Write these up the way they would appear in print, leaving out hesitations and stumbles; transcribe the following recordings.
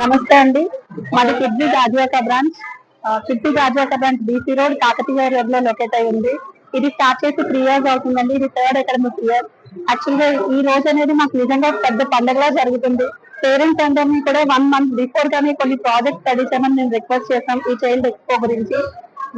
నమస్తే అండి. మాది kidney Gajuwaka branch. Kidney Gajuwaka branch BC road Kakatiya road లో లొకేట్ అయి ఉంది. ఇది స్టార్ట్ చేసి 3 years అవుతుందండి. ఇది థర్డ్ అకాడమిక్ ఇయర్. యాక్చువల్ గా ఈ రోజు అనేది మాకు నిజంగా పెద్ద పండుగలా జరుగుతుంది. పేరెంట్స్ అందరినీ కూడా 1 month బిఫోర్ గానే కొన్ని ప్రాజెక్ట్ స్టడీ చేయమని మేము రిక్వెస్ట్ చేసాం ఈ చైల్డ్ ఎక్స్పో గురించి.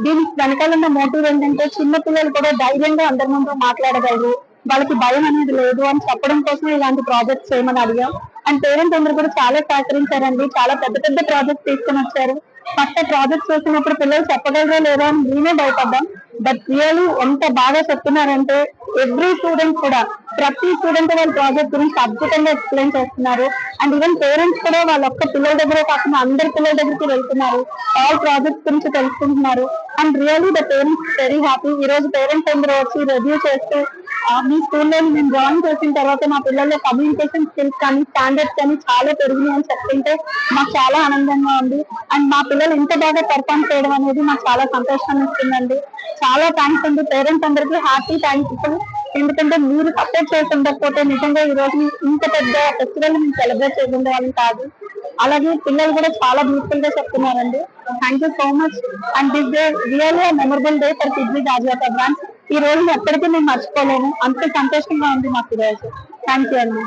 దీనికి వెనకాల ఉన్న మోటివ్ ఏంటంటే చిన్న పిల్లలు కూడా ధైర్యంగా అందరి ముందు మాట్లాడగలరు, వాళ్ళకి భయం అనేది లేదు అని చెప్పడం కోసం ఇలాంటి ప్రాజెక్ట్స్ చేయమని అడిగాం. అండ్ పేరెంట్స్ అందరూ కూడా చాలా సహకరించారండి. చాలా పెద్ద పెద్ద ప్రాజెక్ట్స్ తీసుకొని వచ్చారు. ఫస్ట్ ప్రాజెక్ట్స్ చేసినప్పుడు పిల్లలు చెప్పగలరో లేదో అని మేమే భయపడ్డాం. బట్ రియల్లీ ఎంత బాగా చెప్తున్నారంటే ఎవ్రీ స్టూడెంట్ కూడా, ప్రతి స్టూడెంట్ వాళ్ళ ప్రాజెక్ట్ గురించి అద్భుతంగా ఎక్స్ప్లెయిన్ చేస్తున్నారు. అండ్ ఈవెన్ పేరెంట్స్ కూడా వాళ్ళ ఒక్క పిల్లల దగ్గర కాకుండా అందరి పిల్లల దగ్గరికి వెళ్తున్నారు, ఆల్ ప్రాజెక్ట్స్ గురించి తెలుసుకుంటున్నారు. And really the parents very happy. ఈ రోజు పేరెంట్స్ అందరూ వచ్చి రివ్యూ చేస్తూ మీ స్కూల్లో మేము జాయిన్ చేసిన తర్వాత మా పిల్లల్లో కమ్యూనికేషన్ స్కిల్స్ కానీ స్టాండర్డ్స్ కానీ చాలా పెరిగినాయి అని చెప్తుంటే మాకు చాలా ఆనందంగా ఉంది. అండ్ మా పిల్లలు ఇంత బాగా పర్ఫామ్ చేయడం అనేది మాకు చాలా సంతోషాన్ని ఇస్తుందండి. చాలా థ్యాంక్స్ అండి. పేరెంట్స్ అందరికీ హ్యాపీ థ్యాంక్స్. ఎందుకంటే మీరు సపోర్ట్ చేస్తుండకపోతే నిజంగా ఈ రోజు ఇంత పెద్ద ఫెస్టివల్ మేము సెలబ్రేట్ చేయకుండా వాళ్ళం కాదు. అలాగే పిల్లలు కూడా చాలా బ్యూటిఫుల్ గా చెప్తున్నారండి. Thank you so much. And this day really memorable day for kidney Gajuwaka branch. ఈ రోజు ఎప్పటికీ మేము మర్చిపోలేము. అంత సంతోషంగా ఉంది మాకు ఈ రోజు. థ్యాంక్ యూ అండి.